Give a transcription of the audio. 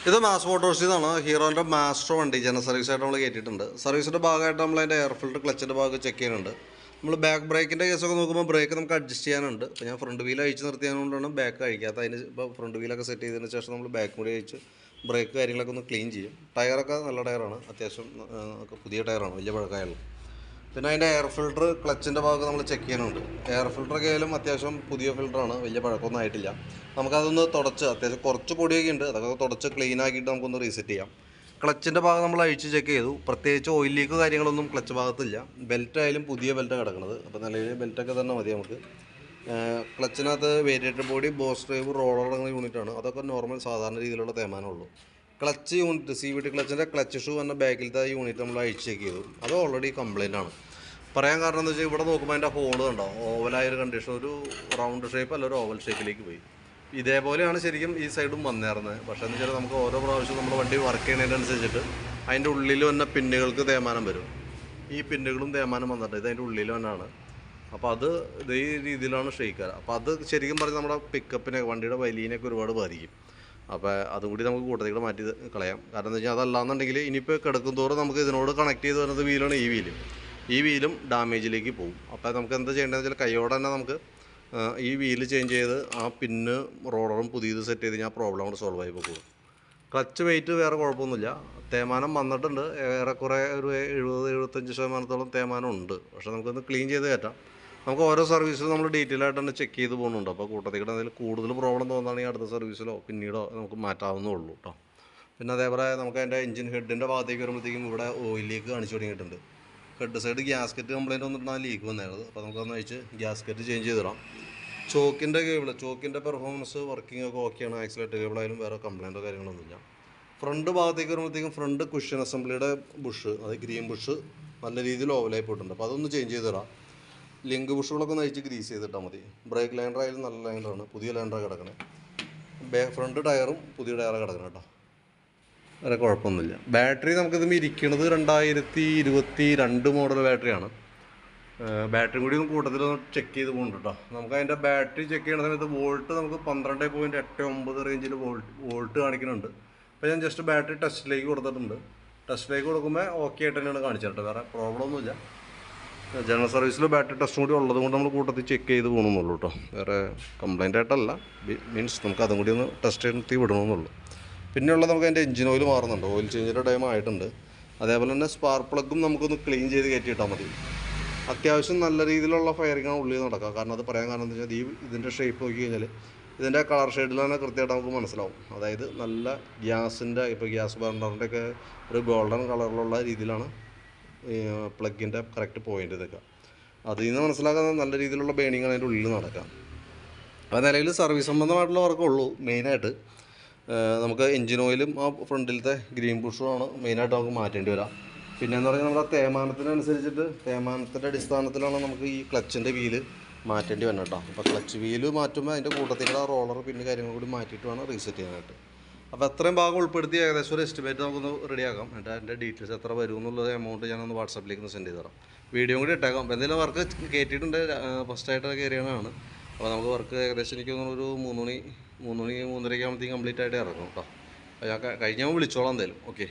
ഇത് മാസ് മോട്ടോഴ്സിൽ നിന്നാണ്. ഹീറോൻ്റെ മാസ്റ്റർ വണ്ടി ജനറൽ സർവീസായിട്ട് നമ്മൾ കയറ്റിയിട്ടുണ്ട്. സർവീസിൻ്റെ ഭാഗമായിട്ട് നമ്മൾ അതിൻ്റെ എയർ ഫിൽറ്റർ ക്ലച്ചിൻ്റെ ഭാഗം ചെക്ക് ചെയ്യുന്നുണ്ട്. നമ്മൾ ബാക്ക് ബ്രേക്കിൻ്റെ കേസൊക്കെ നോക്കുമ്പോൾ ബ്രേക്ക് നമുക്ക് അഡ്ജസ്റ്റ് ചെയ്യാനുണ്ട്. അപ്പോൾ ഞാൻ ഫ്രണ്ട് വീൽ അഴിച്ച് നിർത്തിയതുകൊണ്ടാണ് ബാക്ക് അഴിക്കാത്ത. അതിന് ഇപ്പോൾ ഫ്രണ്ട് വീലൊക്കെ സെറ്റ് ചെയ്തതിന് ശേഷം നമ്മൾ ബാക്ക് കൂടി അഴിച്ച് ബ്രേക്ക് കാര്യങ്ങളൊക്കെ ഒന്ന് ക്ലീൻ ചെയ്യും. ടയറൊക്കെ നല്ല ടയറാണ്, അത്യാവശ്യം പുതിയ ടയറാണ്, വലിയ പഴക്കമായുള്ളൂ. പിന്നെ അതിൻ്റെ എയർ ഫിൽറ്റർ ക്ലച്ചിൻ്റെ ഭാഗം നമ്മൾ ചെക്ക് ചെയ്യാനുണ്ട്. എയർ ഫിൽറ്ററൊക്കെ ആയാലും അത്യാവശ്യം പുതിയ ഫിൽറ്ററാണ്, വലിയ പഴക്കമൊന്നും ആയിട്ടില്ല. നമുക്കതൊന്ന് തുടച്ച്, അത്യാവശ്യം കുറച്ച് പൊടിയൊക്കെ ഉണ്ട്, അതൊക്കെ തുടച്ച് ക്ലീൻ ആക്കിയിട്ട് നമുക്കൊന്ന് റീസെറ്റ് ചെയ്യാം. ക്ലച്ചിൻ്റെ ഭാഗം നമ്മൾ അഴിച്ച് ചെക്ക് ചെയ്തു. പ്രത്യേകിച്ച് ഓയിൽ ലീക്ക് കാര്യങ്ങളൊന്നും ക്ലച്ച് ഭാഗത്തില്ല. ബെൽറ്റ് ആയാലും പുതിയ ബെൽറ്റ് കിടക്കുന്നത്, അപ്പോൾ നിലവിൽ ബെൽറ്റൊക്കെ തന്നെ മതി നമുക്ക്. ക്ലച്ചിനകത്ത് variator body, boss drive, roller അടങ്ങുന്ന യൂണിറ്റാണ്. അതൊക്കെ നോർമൽ സാധാരണ രീതിയിലുള്ള തേമാനമുള്ളൂ. ക്ലച്ച് യൂണിറ്റ് CVT ക്ലച്ചിൻ്റെ ക്ലച്ച് ഷൂ എന്ന ബാക്കിലത്തെ യൂണിറ്റ് നമ്മൾ അഴിച്ച് ചെക്ക് ചെയ്തു. അത് ഓൾറെഡി കംപ്ലൈൻ്റ് ആണ്. പറയാൻ കാരണം എന്താ വെച്ചാൽ ഇവിടെ നോക്കുമ്പോൾ അതിൻ്റെ ഹോൾ കണ്ടോ, ഓവലായൊരു കണ്ടീഷൻ, ഒരു റൗണ്ട് ഷേപ്പ് അല്ല, ഒരു ഓവൽ ഷേപ്പിലേക്ക് പോയി. ഇതേപോലെയാണ് ശരിക്കും ഈ സൈഡും വന്നേർന്നത്. പക്ഷേ എന്ന് വെച്ചാൽ നമുക്ക് ഓരോ പ്രാവശ്യം നമ്മുടെ വണ്ടി വർക്ക് ചെയ്യുന്നതിനനുസരിച്ചിട്ട് അതിൻ്റെ ഉള്ളിൽ വന്ന പിന്നുകൾക്ക് തേമാനം വരും. ഈ പിന്നുകളും തേമാനം വന്നിട്ട് ഇത് അതിൻ്റെ ഉള്ളിൽ തന്നെയാണ്. അപ്പോൾ അത് ഇതേ രീതിയിലാണ് ഷെയ്ക്കാറ്. അപ്പോൾ അത് ശരിക്കും പറഞ്ഞാൽ നമ്മുടെ പിക്കപ്പിനെ, വണ്ടിയുടെ വലിയതിനൊക്കെ ഒരുപാട് ബാധിക്കും. അപ്പോൾ അതും കൂടി നമുക്ക് കൂട്ടത്തിൽ മാറ്റി കളയാം. കാരണം എന്താ വെച്ചാൽ അതല്ലാന്നുണ്ടെങ്കിൽ ഇനിയിപ്പോൾ കിടക്കും തോറും നമുക്ക് ഇതിനോട് കണക്ട് ചെയ്ത് വരുന്നത് വീലാണ്. ഈ വീലും ഡാമേജിലേക്ക് പോകും. അപ്പോൾ നമുക്ക് എന്താ ചെയ്യേണ്ടതെന്ന് വെച്ചാൽ കൈയോടെ തന്നെ നമുക്ക് ഈ വീല് ചേഞ്ച് ചെയ്ത് ആ പിന്ന് റോളറും പുതിയത് സെറ്റ് ചെയ്ത് കഴിഞ്ഞാൽ ആ പ്രോബ്ലം കൊണ്ട് സോൾവ് ആയി പോകും. ക്ലച്ച് വെയിറ്റ് വേറെ കുഴപ്പമൊന്നുമില്ല. തേമാനം വന്നിട്ടുണ്ട്, ഏറെക്കുറെ ഒരു 70-75% തേമാനം ഉണ്ട്. പക്ഷേ നമുക്കൊന്ന് ക്ലീൻ ചെയ്ത് കയറ്റാം. നമുക്ക് ഓരോ സർവീസിലും നമ്മൾ ഡീറ്റെയിൽ ആയിട്ട് തന്നെ ചെക്ക് ചെയ്ത് പോകുന്നുണ്ട്. അപ്പോൾ കൂട്ടത്തിൽ എന്തെങ്കിലും കൂടുതൽ പ്രോബ്ലം തോന്നുകയാണെങ്കിൽ അടുത്ത സർവീസിലോ പിന്നീടോ നമുക്ക് മാറ്റാവുന്നേ ഉള്ളൂ കേട്ടോ. പിന്നെ അതേപോലെ നമുക്ക് അതിൻ്റെ എഞ്ചിൻ ഹെഡിൻ്റെ ഭാഗത്തേക്ക് വരുമ്പോഴത്തേക്കും ഇവിടെ ഓയിൽ ലീക്ക് കാണിച്ചു തുടങ്ങിയിട്ടുണ്ട്. ഹെഡ് സൈഡ് ഗ്യാസ്കറ്റ് കംപ്ലൈൻറ്റ് വന്നിട്ടാണ് ലീക്ക് വന്നത്. അപ്പോൾ നമുക്കൊന്ന് അഴിച്ച് ഗ്യാസ്കറ്റ് ചേഞ്ച് ചെയ്തിടാം. ചോക്കിൻ്റെ പെർഫോമൻസ് വർക്കിംഗ് ഒക്കെ ഓക്കെയാണ്. ആക്സിലേറ്റർ കേബിളായാലും വേറെ കംപ്ലൈൻറ്റോ കാര്യങ്ങളൊന്നുമില്ല. ഫ്രണ്ട് ഭാഗത്തേക്ക് വരുമ്പോഴത്തേക്കും ഫ്രണ്ട് കുഷ്യൻ അസംബ്ലിയുടെ ബുഷ്, അത് ഗ്രീൻ ബുഷ് നല്ല രീതിയിൽ ഓവലായി പോയിട്ടുണ്ട്. അപ്പോൾ അതൊന്ന് ചേഞ്ച് ചെയ്തിടാം. ലിങ്ക് ബുഷുകളൊക്കെ ഒന്ന് അഴിച്ച് ഗ്രീസ് ചെയ്തിട്ടാൽ മതി. ബ്രേക്ക് ലൈൻഡർ ആയാലും നല്ല ലൈൻഡറാണ്, പുതിയ ലൈൻഡറാണ് കിടക്കണേ. ഫ്രണ്ട് ടയറും പുതിയ ടയറാണ് കിടക്കണം കേട്ടോ, വേറെ കുഴപ്പമൊന്നുമില്ല. ബാറ്ററി നമുക്കിത് ഇരിക്കുന്നത് 2022 മോഡൽ ബാറ്ററിയാണ്. ബാറ്ററി കൂടി കൂട്ടത്തിൽ ചെക്ക് ചെയ്ത് പോകുന്നുണ്ട് കേട്ടോ. നമുക്ക് അതിൻ്റെ ബാറ്ററി ചെക്ക് ചെയ്യുന്ന സമയത്ത് വോൾട്ട് നമുക്ക് 12.89 റേഞ്ചിൽ വോൾട്ട് കാണിക്കുന്നുണ്ട്. അപ്പോൾ ഞാൻ ജസ്റ്റ് ബാറ്ററി ടെസ്റ്റിലേക്ക് കൊടുത്തിട്ടുണ്ട്. ടെസ്റ്റിലേക്ക് കൊടുക്കുമ്പോൾ ഓക്കെ ആയിട്ട് തന്നെയാണ് കാണിച്ചിട്ട്, വേറെ പ്രോബ്ലം ഒന്നുമില്ല. ജനറൽ സർവീസിൽ ബാറ്ററി ടെസ്റ്റും കൂടി ഉള്ളത് കൊണ്ട് നമ്മൾ കൂട്ടത്തിൽ ചെക്ക് ചെയ്ത് പോകണമെന്നുള്ളൂ കേട്ടോ, വേറെ കംപ്ലൈൻ്റ് ആയിട്ടല്ല. മീൻസ് നമുക്ക് അതും കൂടി ഒന്ന് ടെസ്റ്റ് ചെയ്ത് വിടണമെന്നുള്ളൂ. പിന്നെയുള്ളത് നമുക്ക് അതിൻ്റെ എഞ്ചിൻ ഓയിൽ മാറുന്നുണ്ട്, ഓയിൽ ചേഞ്ചിൻ്റെ ടൈം ആയിട്ടുണ്ട്. അതേപോലെ തന്നെ സ്പാർക്ക് പ്ലഗും നമുക്കൊന്ന് ക്ലീൻ ചെയ്ത് കയറ്റിയിട്ടാൽ മതി. അത്യാവശ്യം നല്ല രീതിയിലുള്ള ഫയറിങ്ങാണ് ഉള്ളിൽ നടക്കുക. കാരണം അത് പറയാൻ കാരണം എന്താ വെച്ചാൽ ഇതിൻ്റെ ഷേപ്പ് നോക്കി കഴിഞ്ഞാൽ ഇതിൻ്റെ കളർ ഷെയ്ഡിൽ തന്നെ കൃത്യമായിട്ട് നമുക്ക് മനസ്സിലാവും. അതായത് നല്ല ഗ്യാസിൻ്റെ, ഇപ്പോൾ ഗ്യാസ് ബർണറിൻ്റെ ഒക്കെ ഒരു ഗോൾഡൻ കളറിലുള്ള രീതിയിലാണ് പ്ലഗിൻ്റെ കറക്റ്റ് പോയിൻ്റ് നിൽക്കുക. അതിൽ നിന്ന് മനസ്സിലാക്കാൻ നല്ല രീതിയിലുള്ള ബേണിങ്ങാണ് അതിൻ്റെ ഉള്ളിൽ നടക്കുക. അപ്പോൾ നിലവിൽ സർവീസ് സംബന്ധമായിട്ടുള്ള വർക്കുള്ളൂ മെയിനായിട്ട്. നമുക്ക് എഞ്ചിൻ ഓയിലും ആ ഫ്രണ്ടിലത്തെ ഗ്രീൻ ബുഷുമാണ് മെയിനായിട്ട് നമുക്ക് മാറ്റേണ്ടി വരാം. പിന്നെയെന്ന് പറഞ്ഞാൽ നമ്മുടെ തേമാനത്തിനനുസരിച്ചിട്ട് തേമാനത്തിൻ്റെ അടിസ്ഥാനത്തിലാണ് നമുക്ക് ഈ ക്ലച്ചിൻ്റെ വീല് മാറ്റേണ്ടി വരണം കേട്ടോ. അപ്പോൾ ക്ലച്ച് വീല് മാറ്റുമ്പോൾ അതിൻ്റെ കൂട്ടത്തിലുള്ള റോളർ പിന്നെ കാര്യങ്ങൾ കൂടി മാറ്റിയിട്ട് വേണം റീസെറ്റ് ചെയ്യാനായിട്ട്. അപ്പോൾ എത്രയും ഭാഗം ഉൾപ്പെടുത്തി ഏകദേശം ഒരു എസ്റ്റിമേറ്റ് നമുക്കൊന്ന് റെഡിയാക്കാം. എന്നിട്ട് അതിൻ്റെ ഡീറ്റെയിൽസ് എത്ര വരും എന്നുള്ളത് എമൗണ്ട് ഞാനൊന്ന് വാട്സാപ്പിലേക്ക് സെൻഡ് ചെയ്ത് തരാം. വീഡിയോ കൂടി ഇട്ടേക്കാം. അപ്പോൾ എന്തെങ്കിലും വർക്ക് കയറ്റിയിട്ടുണ്ട്, ഫസ്റ്റായിട്ട് കയറിയാണ്. അപ്പോൾ നമുക്ക് വർക്ക് ഏകദേശം എനിക്ക് തോന്നുന്നു ഒരു 3 മണി 3:30 ആകുമ്പോഴത്തേക്കും കംപ്ലീറ്റ് ആയിട്ട് ഇറങ്ങും കേട്ടോ. അപ്പോൾ ഞാൻ കഴിഞ്ഞാൽ വിളിച്ചോളാം എന്തായാലും. ഓക്കെ.